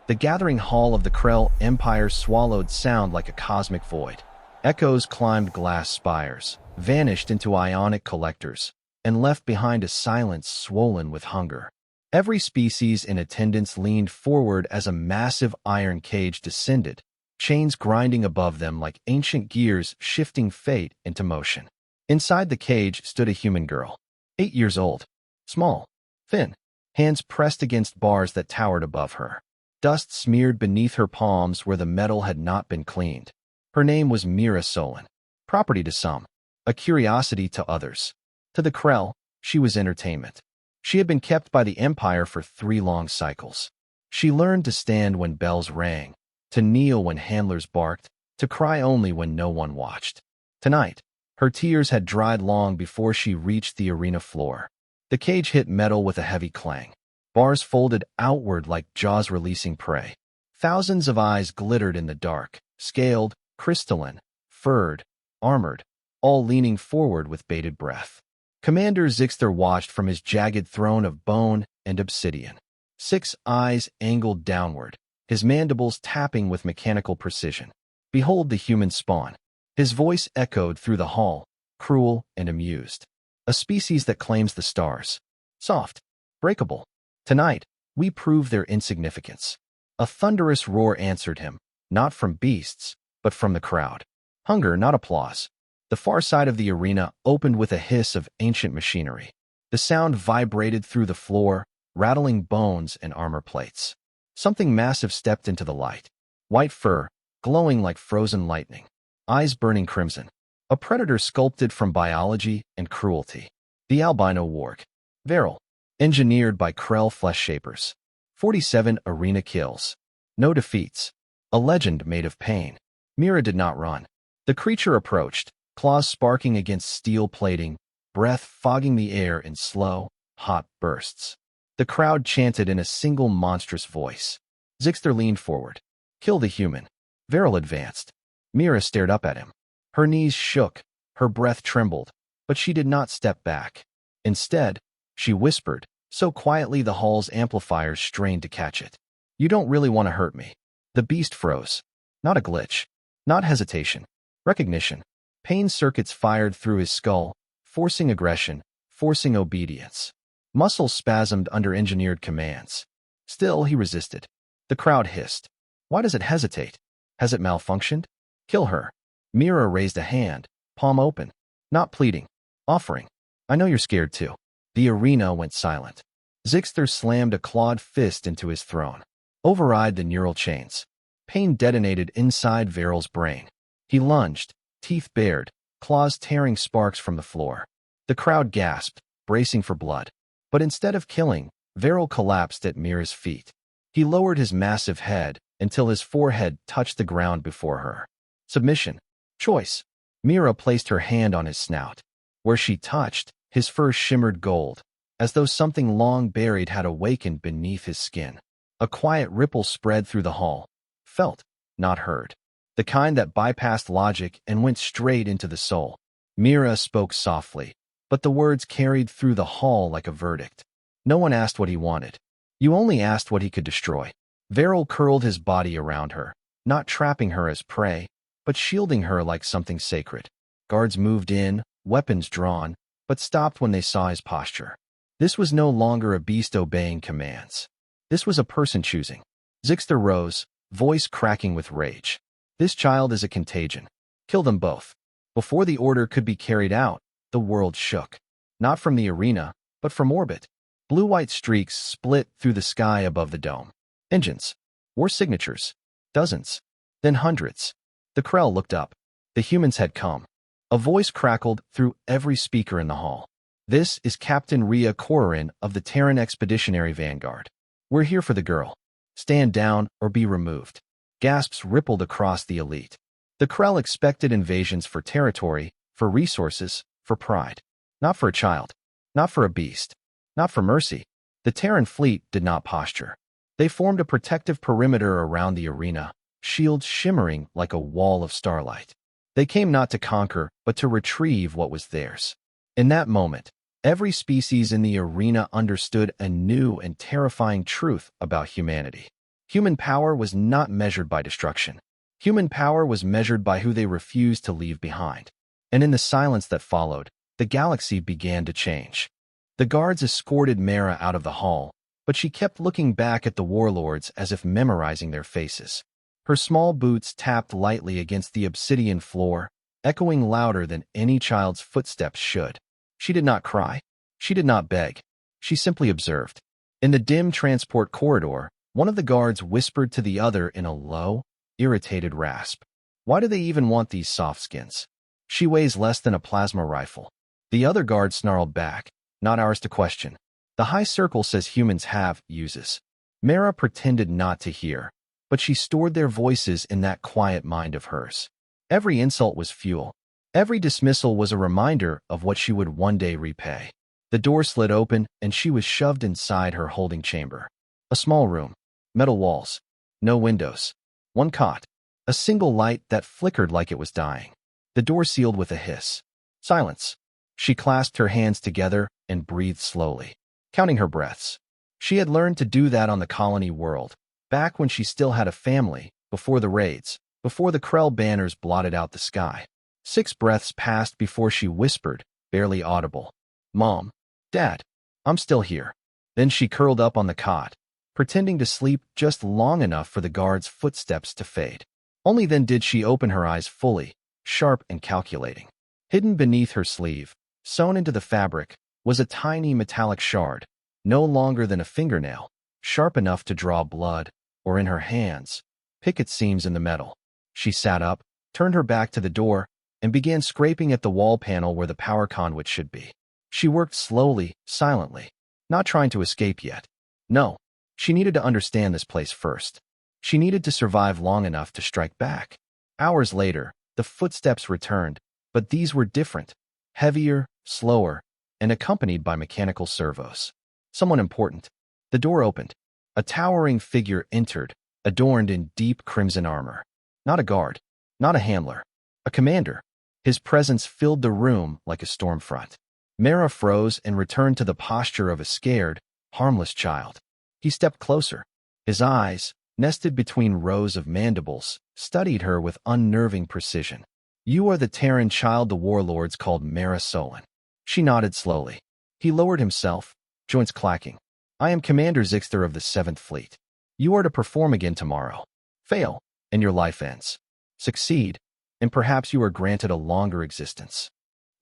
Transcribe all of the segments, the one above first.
The gathering hall of the Krell Empire swallowed sound like a cosmic void. Echoes climbed glass spires, vanished into ionic collectors, and left behind a silence swollen with hunger. Every species in attendance leaned forward as a massive iron cage descended, chains grinding above them like ancient gears shifting fate into motion. Inside the cage stood a human girl, 8 years old, small, thin, hands pressed against bars that towered above her. Dust smeared beneath her palms where the metal had not been cleaned. Her name was Mera Solen, property to some, a curiosity to others. To the Krell, she was entertainment. She had been kept by the Empire for 3 long cycles. She learned to stand when bells rang, to kneel when handlers barked, to cry only when no one watched. Tonight, her tears had dried long before she reached the arena floor. The cage hit metal with a heavy clang. Bars folded outward like jaws releasing prey. Thousands of eyes glittered in the dark, scaled, crystalline, furred, armored, all leaning forward with bated breath. Commander Zixter watched from his jagged throne of bone and obsidian. 6 eyes angled downward, his mandibles tapping with mechanical precision. Behold the human spawn. His voice echoed through the hall, cruel and amused. A species that claims the stars. Soft, breakable. Tonight, we prove their insignificance. A thunderous roar answered him, not from beasts, but from the crowd. Hunger, not applause. The far side of the arena opened with a hiss of ancient machinery. The sound vibrated through the floor, rattling bones and armor plates. Something massive stepped into the light. White fur, glowing like frozen lightning. Eyes burning crimson. A predator sculpted from biology and cruelty. The albino warg. Viral. Engineered by Krell flesh shapers. 47 arena kills. No defeats. A legend made of pain. Mera did not run. The creature approached, claws sparking against steel plating, breath fogging the air in slow, hot bursts. The crowd chanted in a single monstrous voice. Zixter leaned forward. Kill the human. Viral advanced. Mera stared up at him. Her knees shook, her breath trembled, but she did not step back. Instead, she whispered, so quietly the hall's amplifiers strained to catch it. You don't really want to hurt me. The beast froze. Not a glitch. Not hesitation. Recognition. Pain circuits fired through his skull, forcing aggression, forcing obedience. Muscles spasmed under engineered commands. Still, he resisted. The crowd hissed. Why does it hesitate? Has it malfunctioned? Kill her. Mera raised a hand, palm open. Not pleading. Offering. I know you're scared too. The arena went silent. Zixter slammed a clawed fist into his throne. Override the neural chains. Pain detonated inside Viral's brain. He lunged, teeth bared, claws tearing sparks from the floor. The crowd gasped, bracing for blood. But instead of killing, Viral collapsed at Mera's feet. He lowered his massive head until his forehead touched the ground before her. Submission. Choice. Mera placed her hand on his snout. Where she touched, his fur shimmered gold, as though something long buried had awakened beneath his skin. A quiet ripple spread through the hall. Felt, not heard. The kind that bypassed logic and went straight into the soul. Mera spoke softly, but the words carried through the hall like a verdict. No one asked what he wanted. You only asked what he could destroy. Viral curled his body around her, not trapping her as prey, but shielding her like something sacred. Guards moved in, weapons drawn, but stopped when they saw his posture. This was no longer a beast obeying commands. This was a person choosing. Zixter rose, voice cracking with rage. This child is a contagion. Kill them both. Before the order could be carried out, the world shook. Not from the arena, but from orbit. Blue-white streaks split through the sky above the dome. Engines. War signatures. Dozens. Then hundreds. The Krell looked up. The humans had come. A voice crackled through every speaker in the hall. This is Captain Rhea Korin of the Terran Expeditionary Vanguard. We're here for the girl. Stand down or be removed. Gasps rippled across the elite. The Krell expected invasions for territory, for resources, for pride. Not for a child. Not for a beast. Not for mercy. The Terran fleet did not posture. They formed a protective perimeter around the arena, shields shimmering like a wall of starlight. They came not to conquer, but to retrieve what was theirs. In that moment, every species in the arena understood a new and terrifying truth about humanity. Human power was not measured by destruction. Human power was measured by who they refused to leave behind. And in the silence that followed, the galaxy began to change. The guards escorted Mera out of the hall, but she kept looking back at the warlords as if memorizing their faces. Her small boots tapped lightly against the obsidian floor, echoing louder than any child's footsteps should. She did not cry. She did not beg. She simply observed. In the dim transport corridor, one of the guards whispered to the other in a low, irritated rasp. Why do they even want these soft skins? She weighs less than a plasma rifle. The other guard snarled back. Not ours to question. The High Circle says humans have uses. Mera pretended not to hear, but she stored their voices in that quiet mind of hers. Every insult was fuel. Every dismissal was a reminder of what she would one day repay. The door slid open, and she was shoved inside her holding chamber. A small room. Metal walls. No windows. One cot. A single light that flickered like it was dying. The door sealed with a hiss. Silence. She clasped her hands together and breathed slowly, counting her breaths. She had learned to do that on the colony world, back when she still had a family, before the raids, before the Krell banners blotted out the sky. 6 breaths passed before she whispered, barely audible. Mom. Dad. I'm still here. Then she curled up on the cot, pretending to sleep just long enough for the guard's footsteps to fade. Only then did she open her eyes fully, sharp and calculating. Hidden beneath her sleeve, sewn into the fabric, was a tiny metallic shard, no longer than a fingernail, sharp enough to draw blood, or in her hands, pick at seams in the metal. She sat up, turned her back to the door, and began scraping at the wall panel where the power conduit should be. She worked slowly, silently, not trying to escape yet. No, she needed to understand this place first. She needed to survive long enough to strike back. Hours later, the footsteps returned, but these were different, heavier, slower, and accompanied by mechanical servos. Someone important. The door opened. A towering figure entered, adorned in deep crimson armor. Not a guard, not a handler, a commander. His presence filled the room like a storm front. Mera froze and returned to the posture of a scared, harmless child. He stepped closer. His eyes, nested between rows of mandibles, studied her with unnerving precision. You are the Terran child the warlords called Mera Solen. She nodded slowly. He lowered himself, joints clacking. I am Commander Zixter of the 7th Fleet. You are to perform again tomorrow. Fail, and your life ends. Succeed, and perhaps you are granted a longer existence.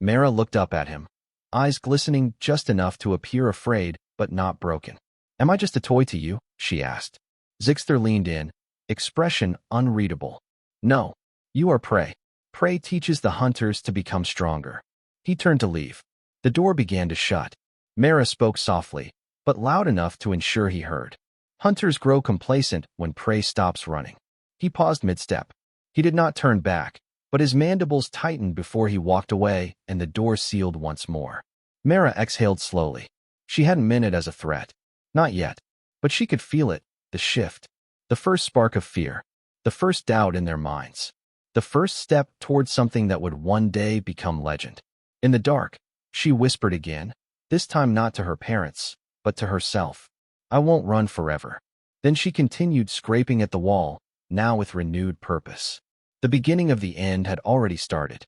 Mera looked up at him, eyes glistening just enough to appear afraid but not broken. Am I just a toy to you? She asked. Zixter leaned in, expression unreadable. No, you are prey. Prey teaches the hunters to become stronger. He turned to leave. The door began to shut. Mera spoke softly, but loud enough to ensure he heard. Hunters grow complacent when prey stops running. He paused mid-step. He did not turn back, but his mandibles tightened before he walked away and the door sealed once more. Mera exhaled slowly. She hadn't meant it as a threat. Not yet. But she could feel it, the shift. The first spark of fear. The first doubt in their minds. The first step towards something that would one day become legend. In the dark, she whispered again, this time not to her parents, but to herself. I won't run forever. Then she continued scraping at the wall, now with renewed purpose. The beginning of the end had already started.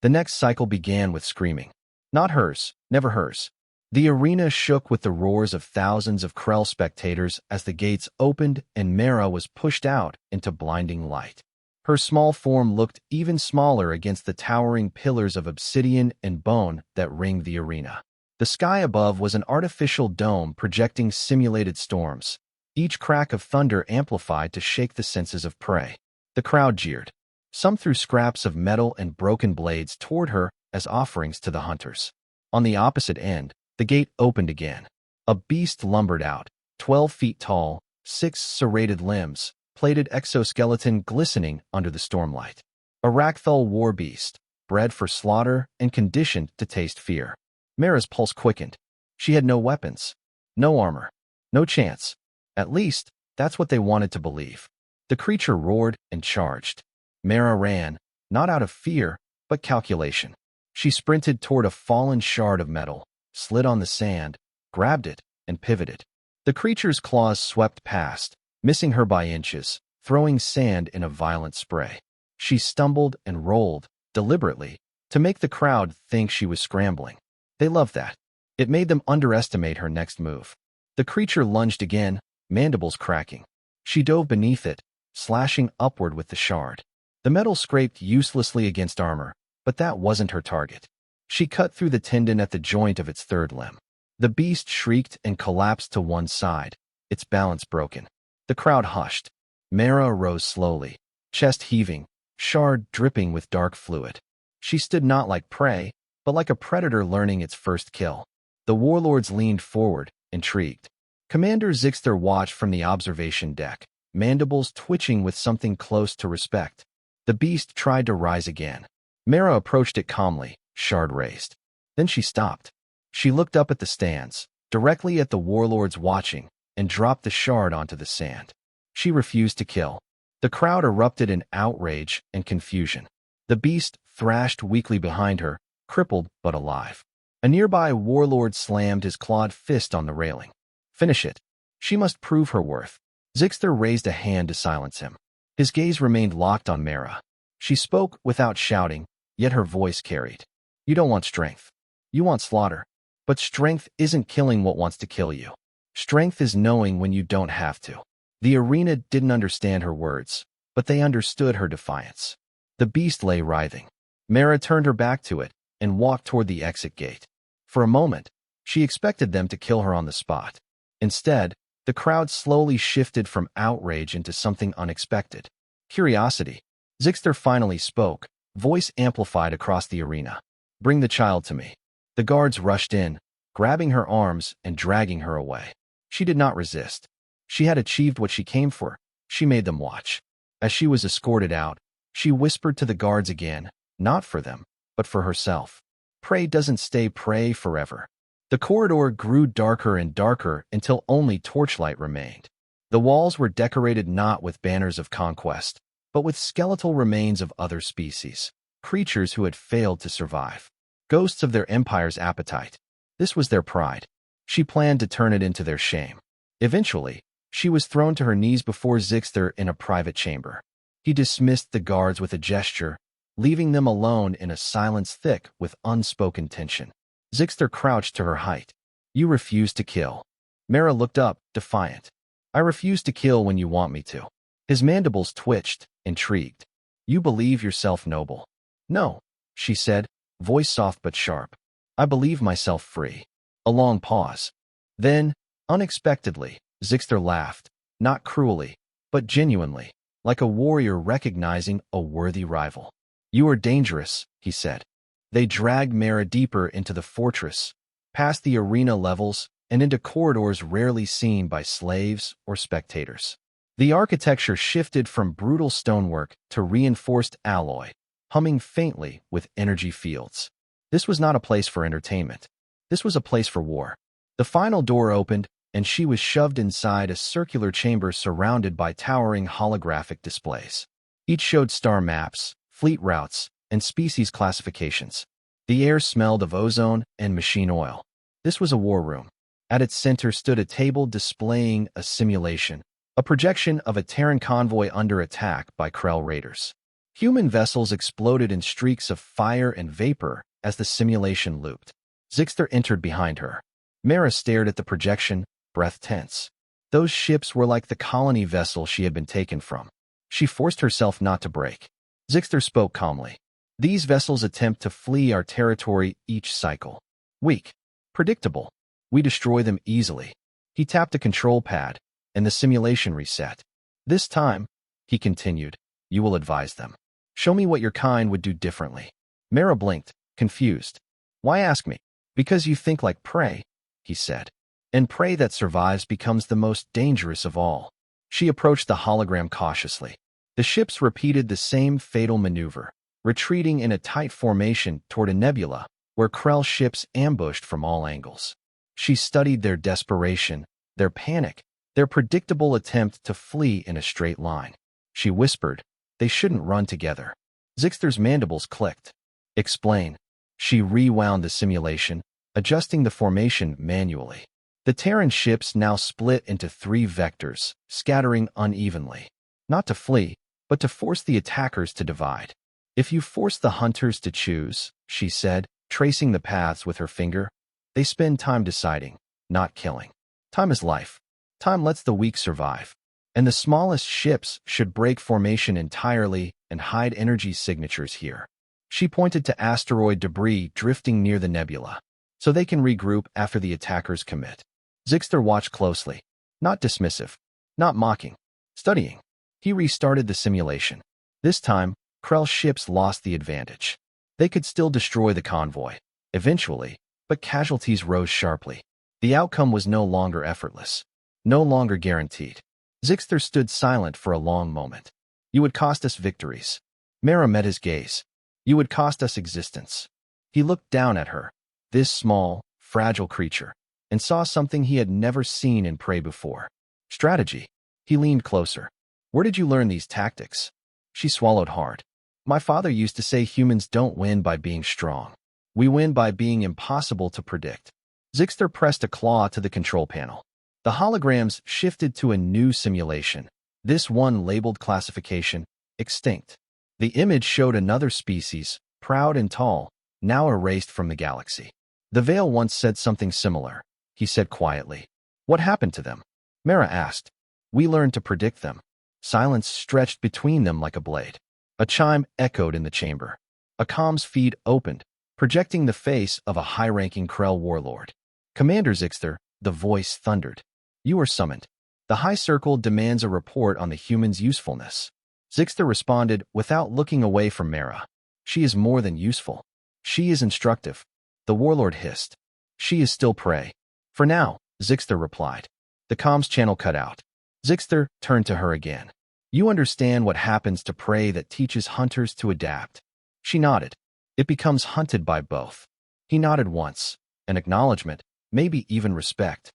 The next cycle began with screaming. Not hers, never hers. The arena shook with the roars of thousands of Krell spectators as the gates opened and Mera was pushed out into blinding light. Her small form looked even smaller against the towering pillars of obsidian and bone that ringed the arena. The sky above was an artificial dome projecting simulated storms, each crack of thunder amplified to shake the senses of prey. The crowd jeered. Some threw scraps of metal and broken blades toward her as offerings to the hunters. On the opposite end, the gate opened again. A beast lumbered out, 12 feet tall, 6 serrated limbs, plated exoskeleton glistening under the stormlight. A Rakthul war beast, bred for slaughter and conditioned to taste fear. Mera's pulse quickened. She had no weapons, no armor, no chance. At least, that's what they wanted to believe. The creature roared and charged. Mera ran, not out of fear, but calculation. She sprinted toward a fallen shard of metal, slid on the sand, grabbed it, and pivoted. The creature's claws swept past, missing her by inches, throwing sand in a violent spray. She stumbled and rolled, deliberately, to make the crowd think she was scrambling. They loved that. It made them underestimate her next move. The creature lunged again, mandibles cracking. She dove beneath it, slashing upward with the shard. The metal scraped uselessly against armor, but that wasn't her target. She cut through the tendon at the joint of its third limb. The beast shrieked and collapsed to one side, its balance broken. The crowd hushed. Mera rose slowly, chest heaving, shard dripping with dark fluid. She stood not like prey, but like a predator learning its first kill. The warlords leaned forward, intrigued. Commander Zixter watched from the observation deck, mandibles twitching with something close to respect. The beast tried to rise again. Mera approached it calmly, shard raised. Then she stopped. She looked up at the stands, directly at the warlords watching, and dropped the shard onto the sand. She refused to kill. The crowd erupted in outrage and confusion. The beast thrashed weakly behind her, crippled but alive. A nearby warlord slammed his clawed fist on the railing. Finish it. She must prove her worth. Zixter raised a hand to silence him. His gaze remained locked on Mera. She spoke without shouting, yet her voice carried. You don't want strength. You want slaughter. But strength isn't killing what wants to kill you. Strength is knowing when you don't have to. The arena didn't understand her words, but they understood her defiance. The beast lay writhing. Mera turned her back to it and walked toward the exit gate. For a moment, she expected them to kill her on the spot. Instead, the crowd slowly shifted from outrage into something unexpected. Curiosity. Zixter finally spoke, voice amplified across the arena. Bring the child to me. The guards rushed in, grabbing her arms and dragging her away. She did not resist. She had achieved what she came for. She made them watch. As she was escorted out, she whispered to the guards again, not for them, but for herself. Prey doesn't stay prey forever. The corridor grew darker and darker until only torchlight remained. The walls were decorated not with banners of conquest, but with skeletal remains of other species, creatures who had failed to survive. Ghosts of their empire's appetite. This was their pride. She planned to turn it into their shame. Eventually, she was thrown to her knees before Zixter in a private chamber. He dismissed the guards with a gesture, leaving them alone in a silence thick with unspoken tension. Zixter crouched to her height. You refuse to kill. Mera looked up, defiant. I refuse to kill when you want me to. His mandibles twitched, intrigued. You believe yourself noble. No, she said, voice soft but sharp. I believe myself free. A long pause. Then, unexpectedly, Zixter laughed, not cruelly, but genuinely, like a warrior recognizing a worthy rival. You are dangerous, he said. They dragged Mera deeper into the fortress, past the arena levels, and into corridors rarely seen by slaves or spectators. The architecture shifted from brutal stonework to reinforced alloy, humming faintly with energy fields. This was not a place for entertainment. This was a place for war. The final door opened, and she was shoved inside a circular chamber surrounded by towering holographic displays. Each showed star maps, fleet routes, and species classifications. The air smelled of ozone and machine oil. This was a war room. At its center stood a table displaying a simulation, a projection of a Terran convoy under attack by Krell raiders. Human vessels exploded in streaks of fire and vapor as the simulation looped. Zixter entered behind her. Mera stared at the projection, breath tense. Those ships were like the colony vessel she had been taken from. She forced herself not to break. Zixter spoke calmly. These vessels attempt to flee our territory each cycle. Weak. Predictable. We destroy them easily. He tapped a control pad, and the simulation reset. This time, he continued, you will advise them. Show me what your kind would do differently. Mera blinked, confused. Why ask me? Because you think like prey, he said. And prey that survives becomes the most dangerous of all. She approached the hologram cautiously. The ships repeated the same fatal maneuver, retreating in a tight formation toward a nebula where Krell ships ambushed from all angles. She studied their desperation, their panic, their predictable attempt to flee in a straight line. She whispered, they shouldn't run together. Zixter's mandibles clicked. Explain. She rewound the simulation, adjusting the formation manually. The Terran ships now split into 3 vectors, scattering unevenly. Not to flee, but to force the attackers to divide. If you force the hunters to choose, she said, tracing the paths with her finger, they spend time deciding, not killing. Time is life. Time lets the weak survive. And the smallest ships should break formation entirely and hide energy signatures here. She pointed to asteroid debris drifting near the nebula, so they can regroup after the attackers commit. Zixter watched closely, not dismissive, not mocking, studying. He restarted the simulation. This time, Krell's ships lost the advantage. They could still destroy the convoy, eventually, but casualties rose sharply. The outcome was no longer effortless, no longer guaranteed. Zixter stood silent for a long moment. You would cost us victories. Mera met his gaze. You would cost us existence. He looked down at her, this small, fragile creature, and saw something he had never seen in prey before. Strategy. He leaned closer. Where did you learn these tactics? She swallowed hard. My father used to say humans don't win by being strong. We win by being impossible to predict. Zixter pressed a claw to the control panel. The holograms shifted to a new simulation. This one labeled classification, extinct. The image showed another species, proud and tall, now erased from the galaxy. The Veil once said something similar, he said quietly. What happened to them? Mera asked. We learned to predict them. Silence stretched between them like a blade. A chime echoed in the chamber. A comms feed opened, projecting the face of a high-ranking Krell warlord. Commander Zixter, the voice thundered. You are summoned. The High Circle demands a report on the human's usefulness. Zixter responded without looking away from Mera. She is more than useful. She is instructive. The warlord hissed. She is still prey. For now, Zixter replied. The comms channel cut out. Zixter turned to her again. You understand what happens to prey that teaches hunters to adapt. She nodded. It becomes hunted by both. He nodded once. An acknowledgement, maybe even respect.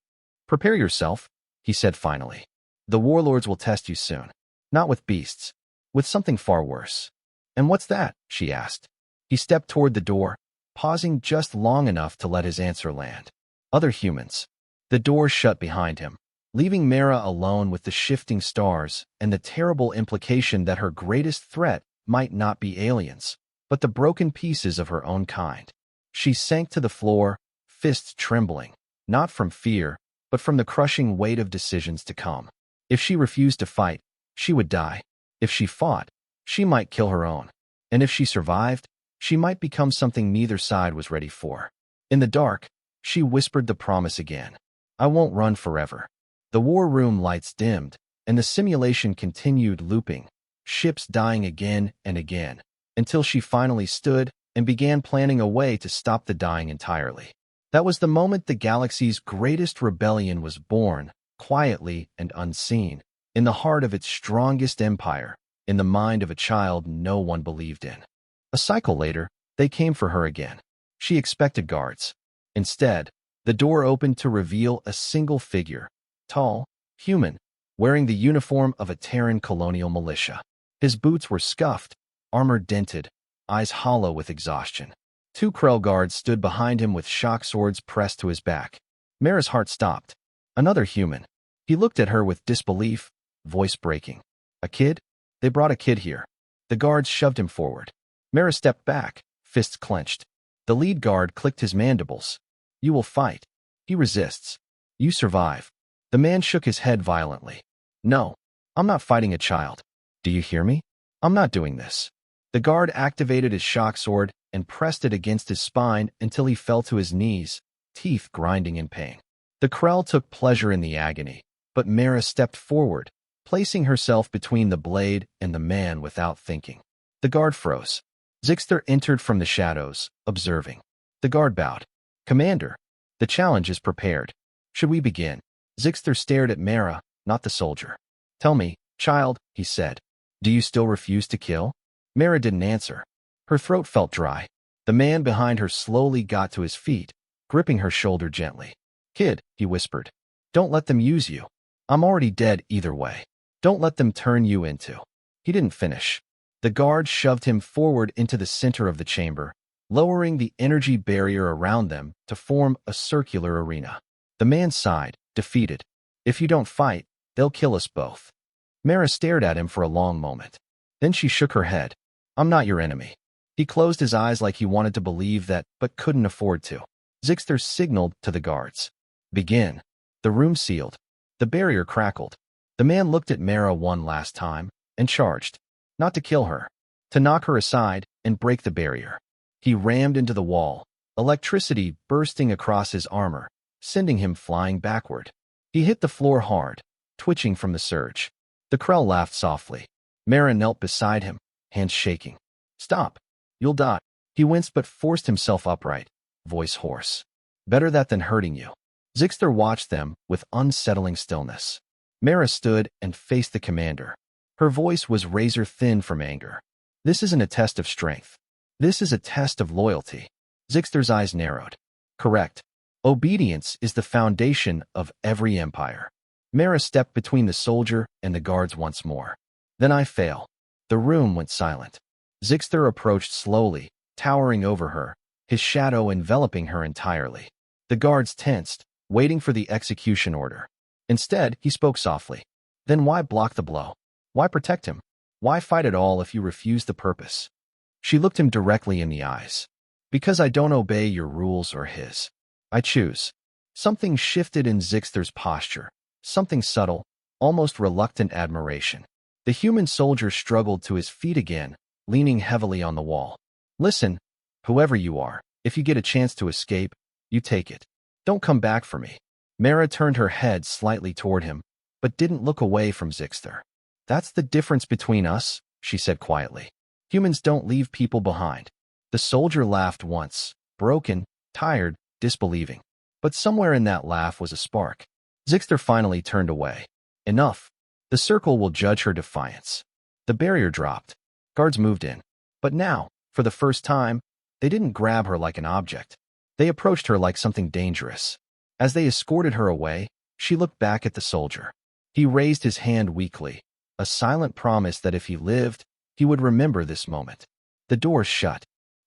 Prepare yourself, he said finally. The warlords will test you soon. Not with beasts. With something far worse. And what's that? She asked. He stepped toward the door, pausing just long enough to let his answer land. Other humans. The door shut behind him, leaving Mera alone with the shifting stars and the terrible implication that her greatest threat might not be aliens, but the broken pieces of her own kind. She sank to the floor, fists trembling, not from fear, but from the crushing weight of decisions to come. If she refused to fight, she would die. If she fought, she might kill her own. And if she survived, she might become something neither side was ready for. In the dark, she whispered the promise again. I won't run forever. The war room lights dimmed, and the simulation continued looping, ships dying again and again, until she finally stood and began planning a way to stop the dying entirely. That was the moment the galaxy's greatest rebellion was born, quietly and unseen, in the heart of its strongest empire, in the mind of a child no one believed in. A cycle later, they came for her again. She expected guards. Instead, the door opened to reveal a single figure, tall, human, wearing the uniform of a Terran colonial militia. His boots were scuffed, armor dented, eyes hollow with exhaustion. 2 Krell guards stood behind him with shock swords pressed to his back. Mera's heart stopped. Another human. He looked at her with disbelief, voice breaking. A kid? They brought a kid here. The guards shoved him forward. Mera stepped back, fists clenched. The lead guard clicked his mandibles. You will fight. He resists. You survive. The man shook his head violently. No, I'm not fighting a child. Do you hear me? I'm not doing this. The guard activated his shock sword and pressed it against his spine until he fell to his knees, teeth grinding in pain. The Krell took pleasure in the agony, but Mera stepped forward, placing herself between the blade and the man without thinking. The guard froze. Zixter entered from the shadows, observing. The guard bowed. Commander, the challenge is prepared. Should we begin? Zixter stared at Mera, not the soldier. Tell me, child, he said. Do you still refuse to kill? Mera didn't answer. Her throat felt dry. The man behind her slowly got to his feet, gripping her shoulder gently. Kid, he whispered. Don't let them use you. I'm already dead either way. Don't let them turn you into. He didn't finish. The guard shoved him forward into the center of the chamber, lowering the energy barrier around them to form a circular arena. The man sighed, defeated. If you don't fight, they'll kill us both. Mera stared at him for a long moment. Then she shook her head. I'm not your enemy. He closed his eyes like he wanted to believe that, but couldn't afford to. Zixter signaled to the guards. Begin. The room sealed. The barrier crackled. The man looked at Mera one last time and charged. Not to kill her. To knock her aside and break the barrier. He rammed into the wall, electricity bursting across his armor, sending him flying backward. He hit the floor hard, twitching from the surge. The Krell laughed softly. Mera knelt beside him, hands shaking. Stop. You'll die. He winced but forced himself upright, voice hoarse. Better that than hurting you. Zixter watched them with unsettling stillness. Mera stood and faced the commander. Her voice was razor-thin from anger. This isn't a test of strength. This is a test of loyalty. Zixter's eyes narrowed. Correct. Obedience is the foundation of every empire. Mera stepped between the soldier and the guards once more. Then I fail. The room went silent. Zixter approached slowly, towering over her, his shadow enveloping her entirely. The guards tensed, waiting for the execution order. Instead, he spoke softly. Then why block the blow? Why protect him? Why fight at all if you refuse the purpose? She looked him directly in the eyes. Because I don't obey your rules or his. I choose. Something shifted in Zixter's posture. Something subtle, almost reluctant admiration. The human soldier struggled to his feet again, leaning heavily on the wall. Listen, whoever you are, if you get a chance to escape, you take it. Don't come back for me. Mera turned her head slightly toward him, but didn't look away from Zixter. That's the difference between us, she said quietly. Humans don't leave people behind. The soldier laughed once, broken, tired, disbelieving. But somewhere in that laugh was a spark. Zixter finally turned away. Enough. The circle will judge her defiance. The barrier dropped. Guards moved in. But now, for the first time, they didn't grab her like an object. They approached her like something dangerous. As they escorted her away, she looked back at the soldier. He raised his hand weakly, a silent promise that if he lived, he would remember this moment. The doors shut.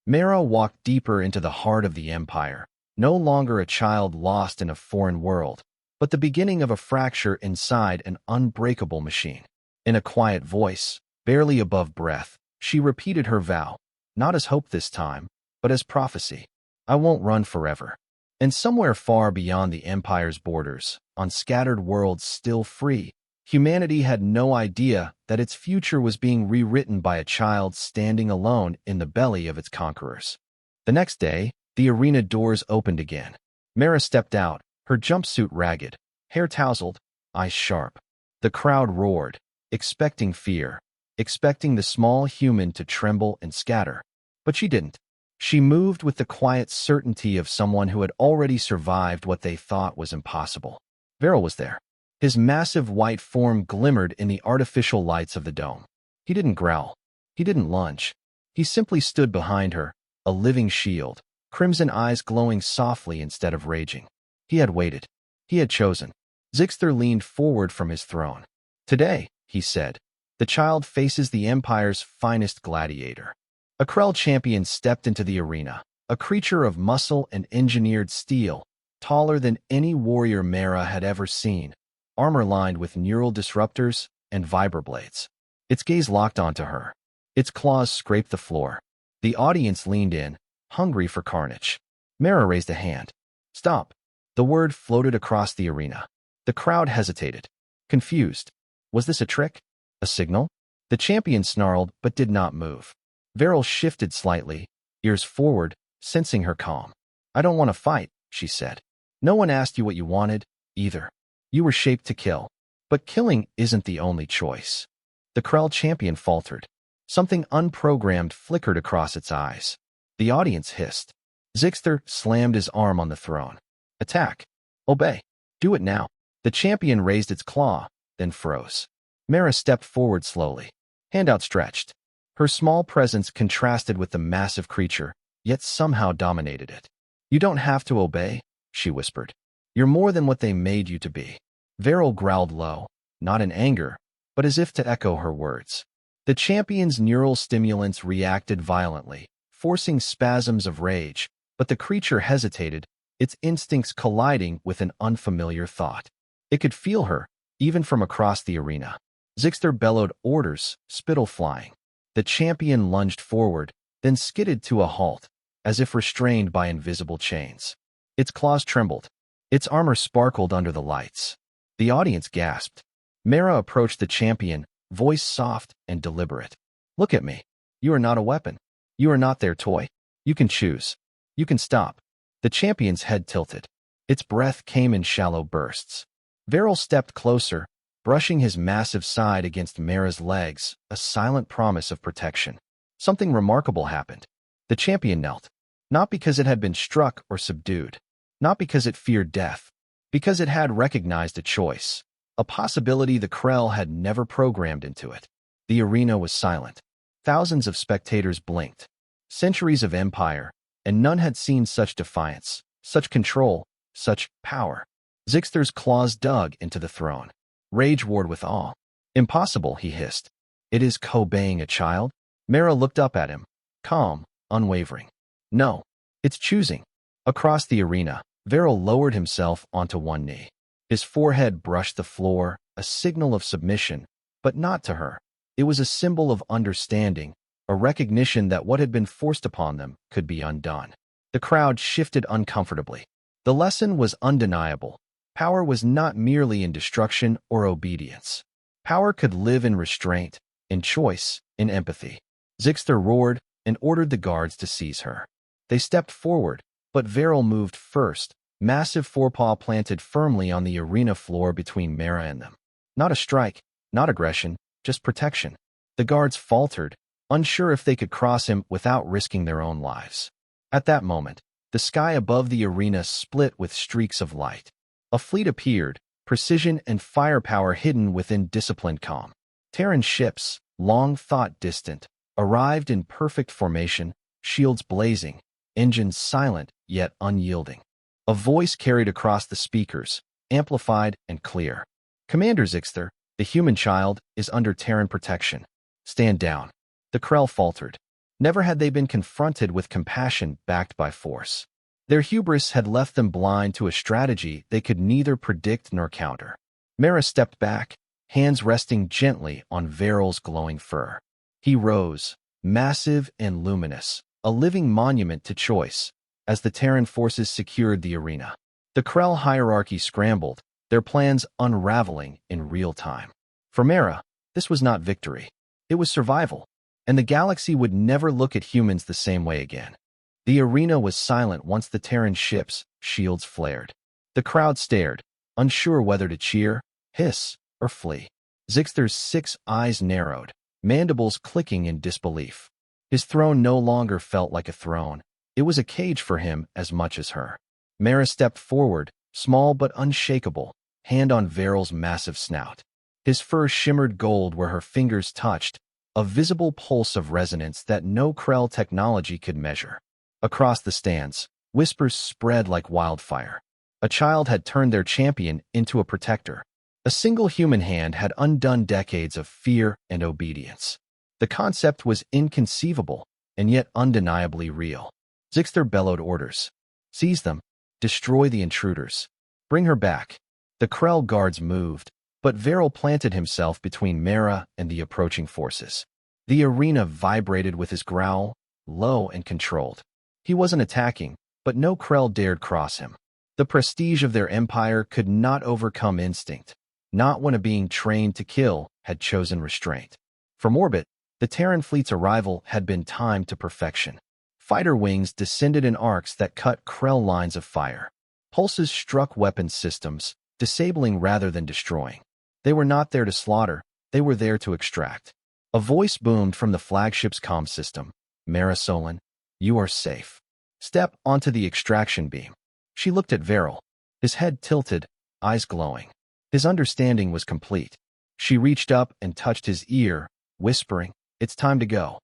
Mera walked deeper into the heart of the Empire, no longer a child lost in a foreign world, but the beginning of a fracture inside an unbreakable machine. In a quiet voice, barely above breath, she repeated her vow, not as hope this time, but as prophecy. I won't run forever. And somewhere far beyond the Empire's borders, on scattered worlds still free, humanity had no idea that its future was being rewritten by a child standing alone in the belly of its conquerors. The next day, the arena doors opened again. Mera stepped out, her jumpsuit ragged, hair tousled, eyes sharp. The crowd roared, expecting fear, expecting the small human to tremble and scatter. But she didn't. She moved with the quiet certainty of someone who had already survived what they thought was impossible. Veril was there. His massive white form glimmered in the artificial lights of the dome. He didn't growl. He didn't lunge. He simply stood behind her, a living shield, crimson eyes glowing softly instead of raging. He had waited. He had chosen. Zixter leaned forward from his throne. Today, he said, the child faces the Empire's finest gladiator. A Krell champion stepped into the arena, a creature of muscle and engineered steel, taller than any warrior Mera had ever seen, armor lined with neural disruptors and vibroblades. Its gaze locked onto her. Its claws scraped the floor. The audience leaned in, hungry for carnage. Mera raised a hand. Stop. The word floated across the arena. The crowd hesitated, confused. Was this a trick? A signal? The champion snarled but did not move. Veril shifted slightly, ears forward, sensing her calm. I don't want to fight, she said. No one asked you what you wanted, either. You were shaped to kill. But killing isn't the only choice. The Krell champion faltered. Something unprogrammed flickered across its eyes. The audience hissed. Zixter slammed his arm on the throne. Attack. Obey. Do it now. The champion raised its claw, then froze. Mera stepped forward slowly, hand outstretched. Her small presence contrasted with the massive creature, yet somehow dominated it. You don't have to obey, she whispered. You're more than what they made you to be. Veril growled low, not in anger, but as if to echo her words. The champion's neural stimulants reacted violently, forcing spasms of rage, but the creature hesitated, its instincts colliding with an unfamiliar thought. It could feel her, even from across the arena. Zixter bellowed orders, spittle flying. The champion lunged forward, then skidded to a halt, as if restrained by invisible chains. Its claws trembled. Its armor sparkled under the lights. The audience gasped. Mera approached the champion, voice soft and deliberate. "Look at me. You are not a weapon. You are not their toy. You can choose. You can stop." The champion's head tilted. Its breath came in shallow bursts. Veril stepped closer, brushing his massive side against Mera's legs, a silent promise of protection. Something remarkable happened. The champion knelt, not because it had been struck or subdued, not because it feared death, because it had recognized a choice, a possibility the Krell had never programmed into it. The arena was silent. Thousands of spectators blinked. Centuries of empire, and none had seen such defiance, such control, such power. Zixter's claws dug into the throne. Rage warred with awe. "Impossible," he hissed. "It is obeying a child?" Mera looked up at him, calm, unwavering. "No, it's choosing." Across the arena, Veril lowered himself onto one knee. His forehead brushed the floor, a signal of submission, but not to her. It was a symbol of understanding, a recognition that what had been forced upon them could be undone. The crowd shifted uncomfortably. The lesson was undeniable. Power was not merely in destruction or obedience. Power could live in restraint, in choice, in empathy. Zixter roared and ordered the guards to seize her. They stepped forward, but Veril moved first, massive forepaw planted firmly on the arena floor between Mera and them. Not a strike, not aggression, just protection. The guards faltered, unsure if they could cross him without risking their own lives. At that moment, the sky above the arena split with streaks of light. A fleet appeared, precision and firepower hidden within disciplined calm. Terran ships, long thought distant, arrived in perfect formation, shields blazing, engines silent yet unyielding. A voice carried across the speakers, amplified and clear. "Commander Zixter, the human child is under Terran protection. Stand down." The Krell faltered. Never had they been confronted with compassion backed by force. Their hubris had left them blind to a strategy they could neither predict nor counter. Mera stepped back, hands resting gently on Veril's glowing fur. He rose, massive and luminous, a living monument to choice, as the Terran forces secured the arena. The Krell hierarchy scrambled, their plans unraveling in real time. For Mera, this was not victory. It was survival, and the galaxy would never look at humans the same way again. The arena was silent once the Terran ships' shields flared. The crowd stared, unsure whether to cheer, hiss, or flee. Zixter's 6 eyes narrowed, mandibles clicking in disbelief. His throne no longer felt like a throne. It was a cage for him as much as her. Mera stepped forward, small but unshakable, hand on Veril's massive snout. His fur shimmered gold where her fingers touched, a visible pulse of resonance that no Krell technology could measure. Across the stands, whispers spread like wildfire. A child had turned their champion into a protector. A single human hand had undone decades of fear and obedience. The concept was inconceivable, and yet undeniably real. Zixter bellowed orders. "Seize them. Destroy the intruders. Bring her back." The Krell guards moved, but Veril planted himself between Mera and the approaching forces. The arena vibrated with his growl, low and controlled. He wasn't attacking, but no Krell dared cross him. The prestige of their empire could not overcome instinct, not when a being trained to kill had chosen restraint. From orbit, the Terran fleet's arrival had been timed to perfection. Fighter wings descended in arcs that cut Krell lines of fire. Pulses struck weapons systems, disabling rather than destroying. They were not there to slaughter, they were there to extract. A voice boomed from the flagship's comm system. "Mera Solen, you are safe. Step onto the extraction beam." She looked at Veril, his head tilted, eyes glowing. His understanding was complete. She reached up and touched his ear, whispering, "It's time to go."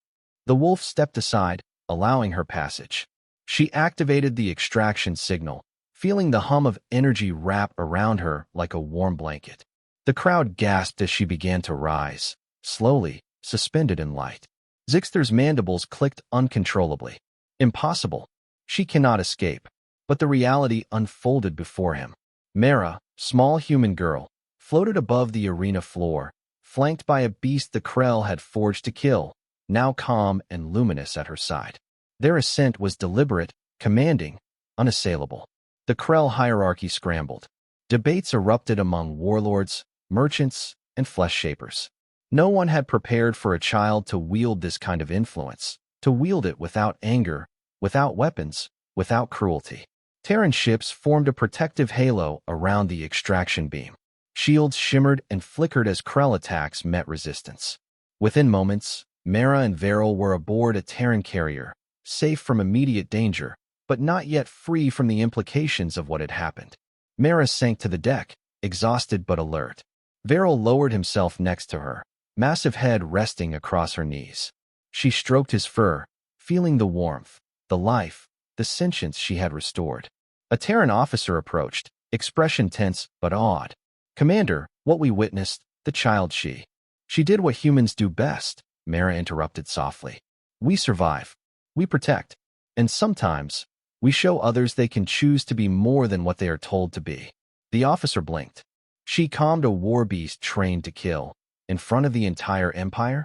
The wolf stepped aside, allowing her passage. She activated the extraction signal, feeling the hum of energy wrap around her like a warm blanket. The crowd gasped as she began to rise, slowly, suspended in light. Zixter's mandibles clicked uncontrollably. "Impossible. She cannot escape." But the reality unfolded before him. Mera, small human girl, floated above the arena floor, flanked by a beast the Krell had forged to kill, now calm and luminous at her side. Their ascent was deliberate, commanding, unassailable. The Krell hierarchy scrambled. Debates erupted among warlords, merchants, and flesh shapers. No one had prepared for a child to wield this kind of influence, to wield it without anger, without weapons, without cruelty. Terran ships formed a protective halo around the extraction beam. Shields shimmered and flickered as Krell attacks met resistance. Within moments, Mera and Varel were aboard a Terran carrier, safe from immediate danger, but not yet free from the implications of what had happened. Mera sank to the deck, exhausted but alert. Varel lowered himself next to her, massive head resting across her knees. She stroked his fur, feeling the warmth, the life, the sentience she had restored. A Terran officer approached, expression tense but awed. "Commander, what we witnessed, the child She did what humans do best," Mera interrupted softly. "We survive. We protect. And sometimes, we show others they can choose to be more than what they are told to be." The officer blinked. She calmed a war beast trained to kill, in front of the entire empire?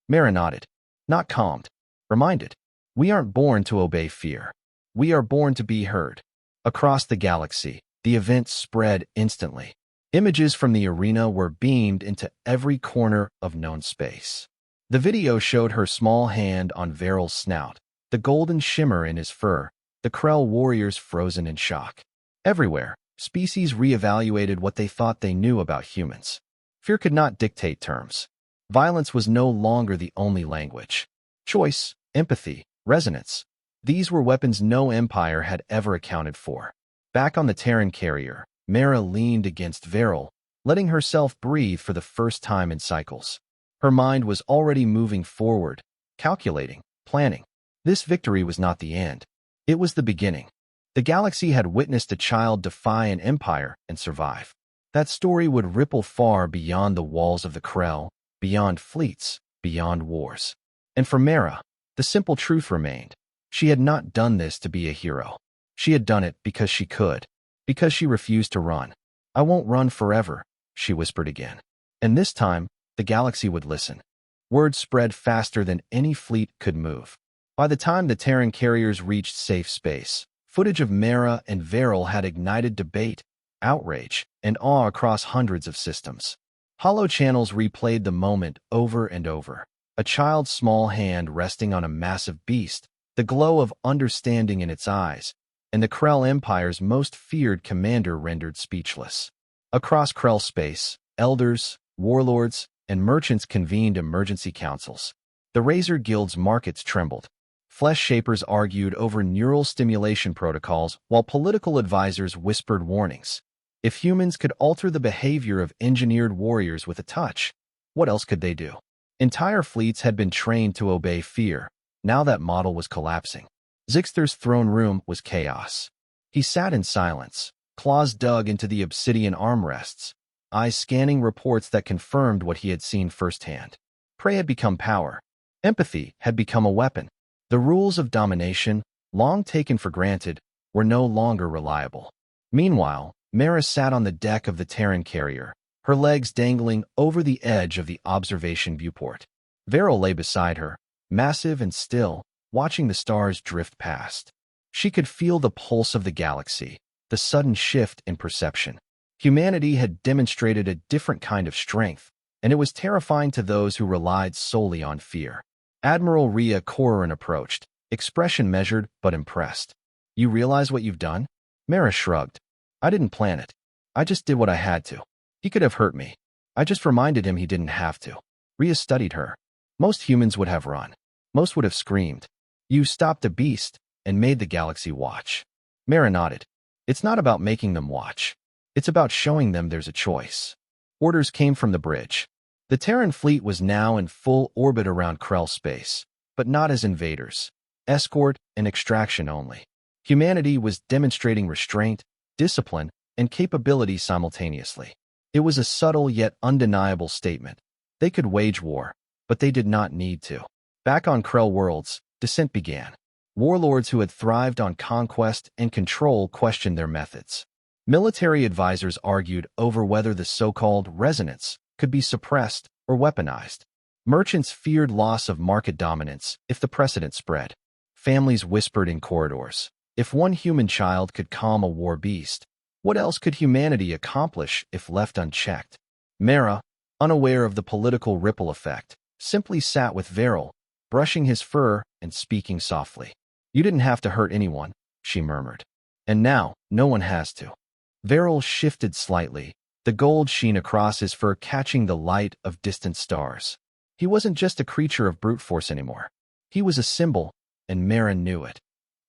Mera nodded. Not calmed. Reminded. We aren't born to obey fear. We are born to be heard. Across the galaxy, the event spread instantly. Images from the arena were beamed into every corner of known space. The video showed her small hand on Varel's snout, the golden shimmer in his fur, the Krell warriors frozen in shock. Everywhere, species reevaluated what they thought they knew about humans. Fear could not dictate terms. Violence was no longer the only language. Choice, empathy, resonance. These were weapons no empire had ever accounted for. Back on the Terran carrier, Mera leaned against Varel, letting herself breathe for the first time in cycles. Her mind was already moving forward, calculating, planning. This victory was not the end. It was the beginning. The galaxy had witnessed a child defy an empire and survive. That story would ripple far beyond the walls of the Krell, beyond fleets, beyond wars. And for Mera, the simple truth remained. She had not done this to be a hero. She had done it because she could, because she refused to run. "I won't run forever," she whispered again. And this time, the galaxy would listen. Word spread faster than any fleet could move. By the time the Terran carriers reached safe space, footage of Mera and Varel had ignited debate, outrage, and awe across hundreds of systems. Hollow channels replayed the moment over and over. A child's small hand resting on a massive beast, the glow of understanding in its eyes, and the Krell Empire's most feared commander rendered speechless. Across Krell space, elders, warlords, and merchants convened emergency councils. The Razor Guild's markets trembled. Flesh shapers argued over neural stimulation protocols while political advisors whispered warnings. If humans could alter the behavior of engineered warriors with a touch, what else could they do? Entire fleets had been trained to obey fear. Now that model was collapsing. Zixter's throne room was chaos. He sat in silence, claws dug into the obsidian armrests, eyes scanning reports that confirmed what he had seen firsthand. Prey had become power. Empathy had become a weapon. The rules of domination, long taken for granted, were no longer reliable. Meanwhile, Mera sat on the deck of the Terran carrier, her legs dangling over the edge of the observation viewport. Varel lay beside her, massive and still, watching the stars drift past. She could feel the pulse of the galaxy, the sudden shift in perception. Humanity had demonstrated a different kind of strength, and it was terrifying to those who relied solely on fear. Admiral Rhea Corran approached, expression measured but impressed. "You realize what you've done?" Mera shrugged. "I didn't plan it. I just did what I had to. He could have hurt me. I just reminded him he didn't have to." Rhea studied her. Most humans would have run. Most would have screamed. "You stopped a beast and made the galaxy watch." Mera nodded. "It's not about making them watch. It's about showing them there's a choice." Orders came from the bridge. The Terran fleet was now in full orbit around Krell space, but not as invaders. Escort and extraction only. Humanity was demonstrating restraint, discipline, and capability simultaneously. It was a subtle yet undeniable statement. They could wage war, but they did not need to. Back on Krell worlds, descent began. Warlords who had thrived on conquest and control questioned their methods. Military advisors argued over whether the so-called resonance could be suppressed or weaponized. Merchants feared loss of market dominance if the precedent spread. Families whispered in corridors, if one human child could calm a war beast, what else could humanity accomplish if left unchecked? Mera, unaware of the political ripple effect, simply sat with Veril, brushing his fur and speaking softly. You didn't have to hurt anyone, she murmured. And now, no one has to. Veril shifted slightly, the gold sheen across his fur catching the light of distant stars. He wasn't just a creature of brute force anymore. He was a symbol, and Mera knew it.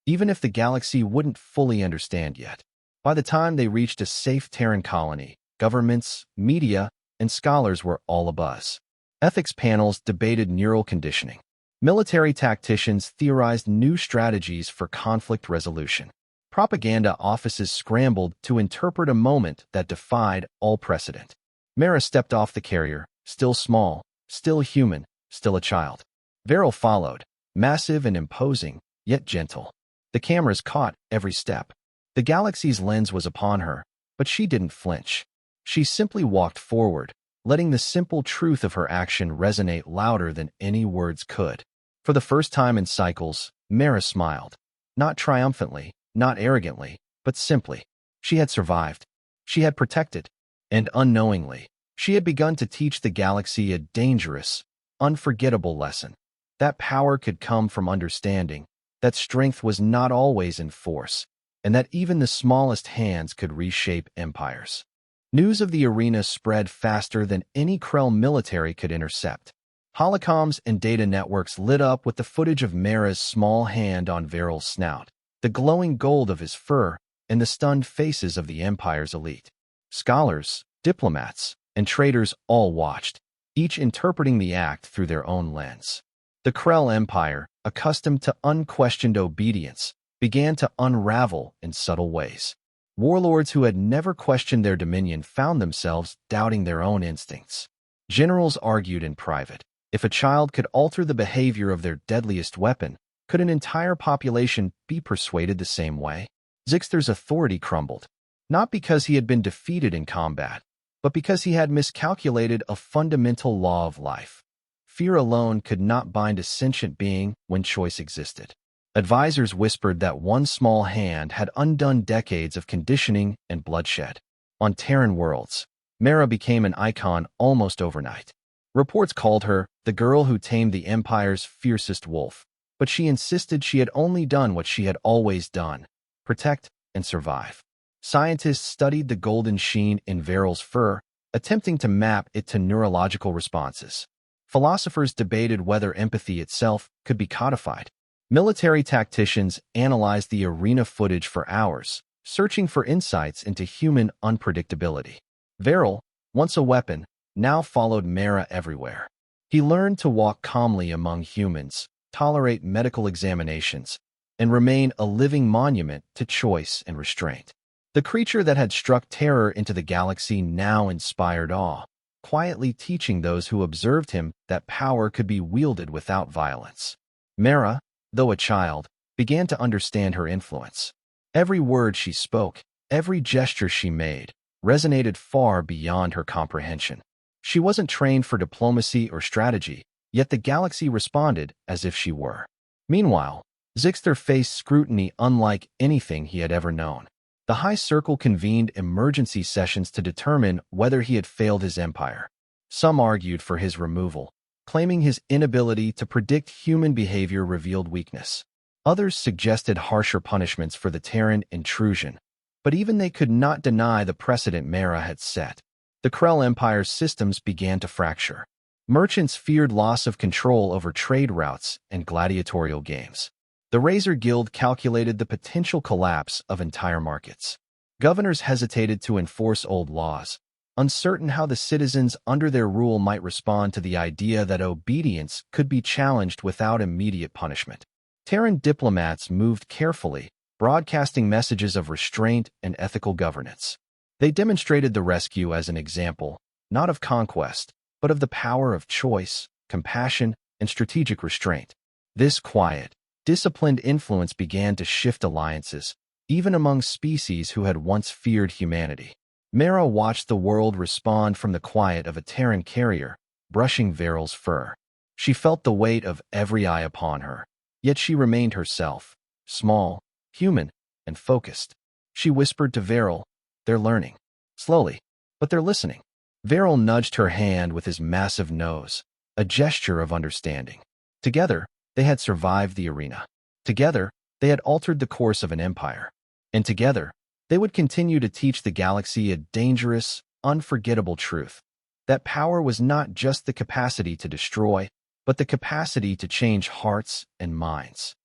Even if the galaxy wouldn't fully understand yet. By the time they reached a safe Terran colony, governments, media, and scholars were all abuzz. Ethics panels debated neural conditioning. Military tacticians theorized new strategies for conflict resolution. Propaganda offices scrambled to interpret a moment that defied all precedent. Mera stepped off the carrier, still small, still human, still a child. Veril followed, massive and imposing, yet gentle. The cameras caught every step. The galaxy's lens was upon her, but she didn't flinch. She simply walked forward, letting the simple truth of her action resonate louder than any words could. For the first time in cycles, Mera smiled. Not triumphantly, not arrogantly, but simply. She had survived. She had protected. And unknowingly, she had begun to teach the galaxy a dangerous, unforgettable lesson. That power could come from understanding, that strength was not always in force, and that even the smallest hands could reshape empires. News of the arena spread faster than any Krell military could intercept. Holocoms and data networks lit up with the footage of Mera's small hand on Veril's snout, the glowing gold of his fur, and the stunned faces of the Empire's elite. Scholars, diplomats, and traders all watched, each interpreting the act through their own lens. The Krell Empire, accustomed to unquestioned obedience, began to unravel in subtle ways. Warlords who had never questioned their dominion found themselves doubting their own instincts. Generals argued in private. If a child could alter the behavior of their deadliest weapon, could an entire population be persuaded the same way? Zixter's authority crumbled, not because he had been defeated in combat, but because he had miscalculated a fundamental law of life. Fear alone could not bind a sentient being when choice existed. Advisors whispered that one small hand had undone decades of conditioning and bloodshed. On Terran worlds, Mera became an icon almost overnight. Reports called her the girl who tamed the Empire's fiercest wolf, but she insisted she had only done what she had always done: protect and survive. Scientists studied the golden sheen in Veril's fur, attempting to map it to neurological responses. Philosophers debated whether empathy itself could be codified. Military tacticians analyzed the arena footage for hours, searching for insights into human unpredictability. Veril, once a weapon, now followed Mera everywhere. He learned to walk calmly among humans, tolerate medical examinations, and remain a living monument to choice and restraint. The creature that had struck terror into the galaxy now inspired awe, quietly teaching those who observed him that power could be wielded without violence. Mera, though a child, began to understand her influence. Every word she spoke, every gesture she made, resonated far beyond her comprehension. She wasn't trained for diplomacy or strategy, yet the galaxy responded as if she were. Meanwhile, Zixter faced scrutiny unlike anything he had ever known. The High Circle convened emergency sessions to determine whether he had failed his empire. Some argued for his removal, claiming his inability to predict human behavior revealed weakness. Others suggested harsher punishments for the Terran intrusion, but even they could not deny the precedent Mera had set. The Krell Empire's systems began to fracture. Merchants feared loss of control over trade routes and gladiatorial games. The Razor Guild calculated the potential collapse of entire markets. Governors hesitated to enforce old laws, uncertain how the citizens under their rule might respond to the idea that obedience could be challenged without immediate punishment. Terran diplomats moved carefully, broadcasting messages of restraint and ethical governance. They demonstrated the rescue as an example, not of conquest, but of the power of choice, compassion, and strategic restraint. This quiet, Disciplined influence began to shift alliances, even among species who had once feared humanity. Mera watched the world respond from the quiet of a Terran carrier, brushing Veryl's fur. She felt the weight of every eye upon her, yet she remained herself, small, human, and focused. She whispered to Veryl, "They're learning. Slowly, but they're listening." Veryl nudged her hand with his massive nose, a gesture of understanding. Together, they had survived the arena. Together, they had altered the course of an empire. And together, they would continue to teach the galaxy a dangerous, unforgettable truth. That power was not just the capacity to destroy, but the capacity to change hearts and minds.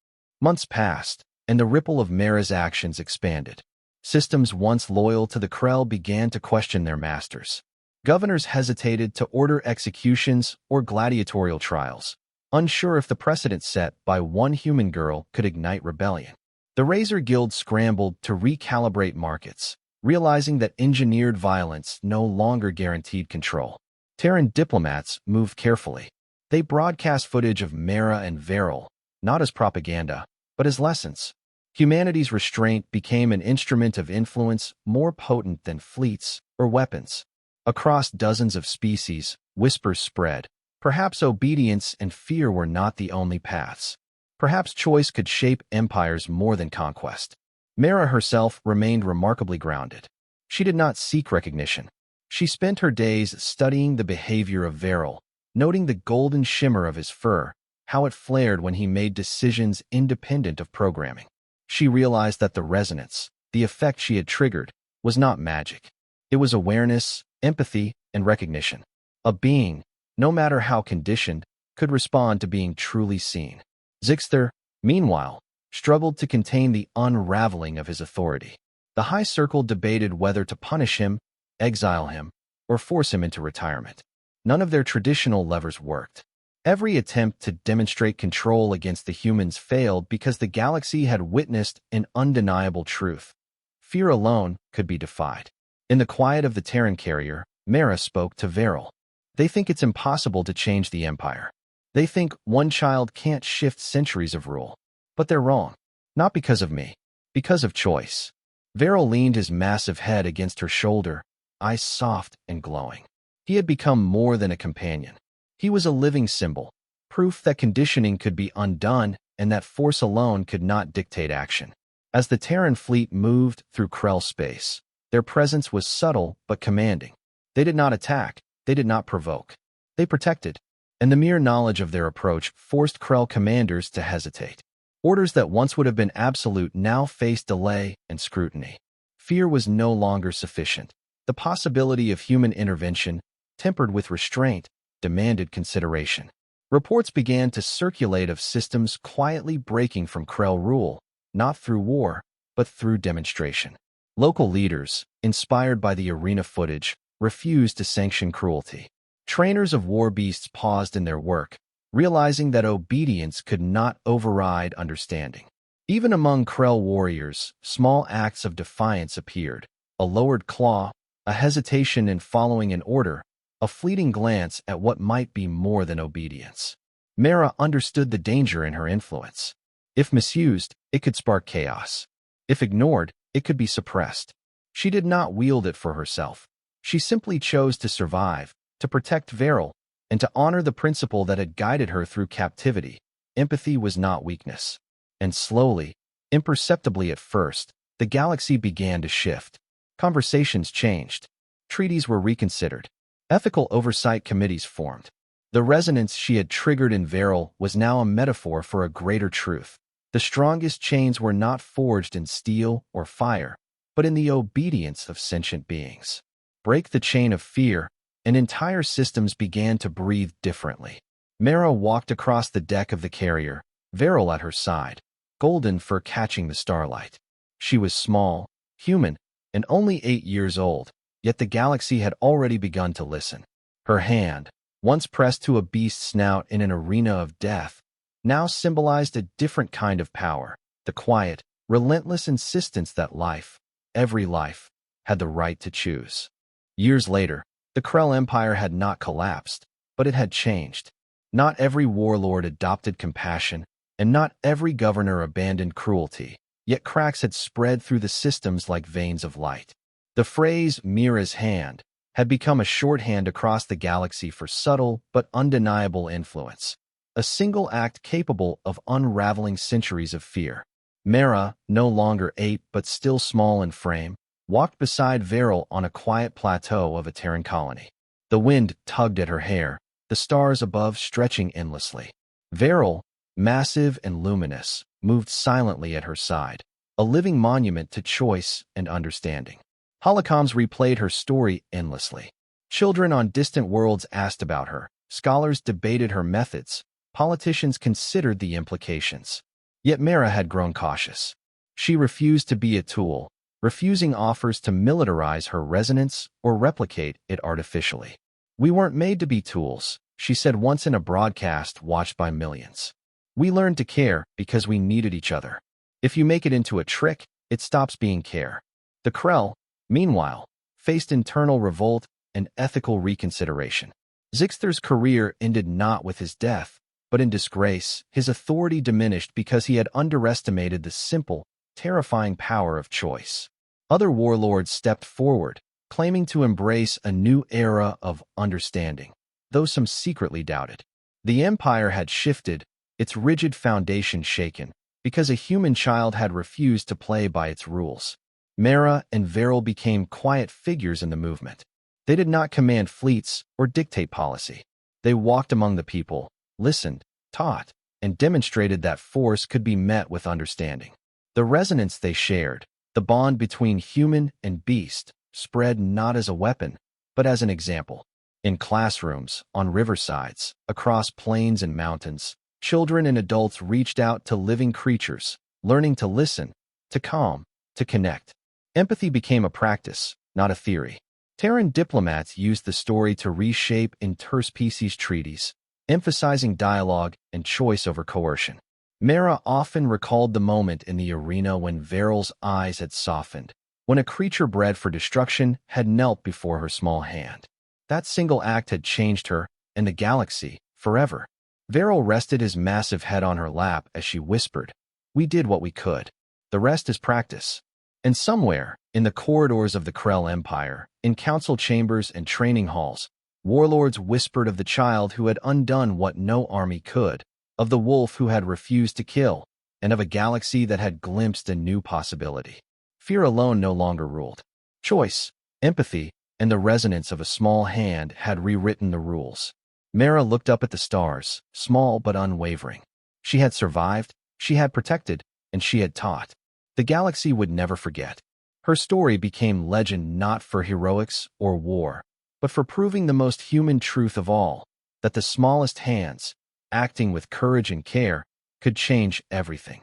Months passed, and the ripple of Mera's actions expanded. Systems once loyal to the Krell began to question their masters. Governors hesitated to order executions or gladiatorial trials, unsure if the precedent set by one human girl could ignite rebellion. The Razor Guild scrambled to recalibrate markets, realizing that engineered violence no longer guaranteed control. Terran diplomats moved carefully. They broadcast footage of Mera and Veryl, not as propaganda, but as lessons. Humanity's restraint became an instrument of influence more potent than fleets or weapons. Across dozens of species, whispers spread. Perhaps obedience and fear were not the only paths. Perhaps choice could shape empires more than conquest. Mera herself remained remarkably grounded. She did not seek recognition. She spent her days studying the behavior of Veryl, noting the golden shimmer of his fur, how it flared when he made decisions independent of programming. She realized that the resonance, the effect she had triggered, was not magic. It was awareness, empathy, and recognition. A being, no matter how conditioned, could respond to being truly seen. Zixter, meanwhile, struggled to contain the unraveling of his authority. The High Circle debated whether to punish him, exile him, or force him into retirement. None of their traditional levers worked. Every attempt to demonstrate control against the humans failed because the galaxy had witnessed an undeniable truth. Fear alone could be defied. In the quiet of the Terran carrier, Mera spoke to Veryl. "They think it's impossible to change the Empire. They think one child can't shift centuries of rule. But they're wrong. Not because of me. Because of choice." Veryl leaned his massive head against her shoulder, eyes soft and glowing. He had become more than a companion. He was a living symbol, proof that conditioning could be undone and that force alone could not dictate action. As the Terran fleet moved through Krell space, their presence was subtle but commanding. They did not attack, they did not provoke. They protected, and the mere knowledge of their approach forced Krell commanders to hesitate. Orders that once would have been absolute now faced delay and scrutiny. Fear was no longer sufficient. The possibility of human intervention, tempered with restraint, demanded consideration. Reports began to circulate of systems quietly breaking from Krell rule, not through war, but through demonstration. Local leaders, inspired by the arena footage, refused to sanction cruelty. Trainers of war beasts paused in their work, realizing that obedience could not override understanding. Even among Krell warriors, small acts of defiance appeared: a lowered claw, a hesitation in following an order, a fleeting glance at what might be more than obedience. Mera understood the danger in her influence. If misused, it could spark chaos. If ignored, it could be suppressed. She did not wield it for herself. She simply chose to survive, to protect Veryl, and to honor the principle that had guided her through captivity. Empathy was not weakness. And slowly, imperceptibly at first, the galaxy began to shift. Conversations changed. Treaties were reconsidered. Ethical oversight committees formed. The resonance she had triggered in Veryl was now a metaphor for a greater truth. The strongest chains were not forged in steel or fire, but in the obedience of sentient beings. Break the chain of fear, and entire systems began to breathe differently. Mera walked across the deck of the carrier, Veryl at her side, golden fur catching the starlight. She was small, human, and only 8 years old, yet the galaxy had already begun to listen. Her hand, once pressed to a beast's snout in an arena of death, now symbolized a different kind of power, the quiet, relentless insistence that life, every life, had the right to choose. Years later, the Krell Empire had not collapsed, but it had changed. Not every warlord adopted compassion, and not every governor abandoned cruelty, yet cracks had spread through the systems like veins of light. The phrase Mera's hand had become a shorthand across the galaxy for subtle but undeniable influence, a single act capable of unraveling centuries of fear. Mera, no longer 8 but still small in frame, walked beside Varel on a quiet plateau of a Terran colony. The wind tugged at her hair, the stars above stretching endlessly. Varel, massive and luminous, moved silently at her side, a living monument to choice and understanding. Holocoms replayed her story endlessly. Children on distant worlds asked about her, scholars debated her methods, politicians considered the implications. Yet Mera had grown cautious. She refused to be a tool, refusing offers to militarize her resonance or replicate it artificially. "We weren't made to be tools," she said once in a broadcast watched by millions. "We learned to care because we needed each other. If you make it into a trick, it stops being care." The Krell, meanwhile, faced internal revolt and ethical reconsideration. Zixter's career ended not with his death, but in disgrace. His authority diminished because he had underestimated the simple, terrifying power of choice. Other warlords stepped forward, claiming to embrace a new era of understanding, though some secretly doubted. The Empire had shifted, its rigid foundation shaken, because a human child had refused to play by its rules. Mera and Varel became quiet figures in the movement. They did not command fleets or dictate policy. They walked among the people, listened, taught, and demonstrated that force could be met with understanding. The resonance they shared, the bond between human and beast, spread not as a weapon, but as an example. In classrooms, on riversides, across plains and mountains, children and adults reached out to living creatures, learning to listen, to calm, to connect. Empathy became a practice, not a theory. Terran diplomats used the story to reshape interspecies treaties, emphasizing dialogue and choice over coercion. Mera often recalled the moment in the arena when Varel's eyes had softened, when a creature bred for destruction had knelt before her small hand. That single act had changed her, and the galaxy, forever. Varel rested his massive head on her lap as she whispered, "We did what we could. The rest is practice." And somewhere, in the corridors of the Krell Empire, in council chambers and training halls, warlords whispered of the child who had undone what no army could, of the wolf who had refused to kill, and of a galaxy that had glimpsed a new possibility. Fear alone no longer ruled. Choice, empathy, and the resonance of a small hand had rewritten the rules. Mera looked up at the stars, small but unwavering. She had survived, she had protected, and she had taught. The galaxy would never forget. Her story became legend not for heroics or war, but for proving the most human truth of all, that the smallest hands, acting with courage and care, could change everything.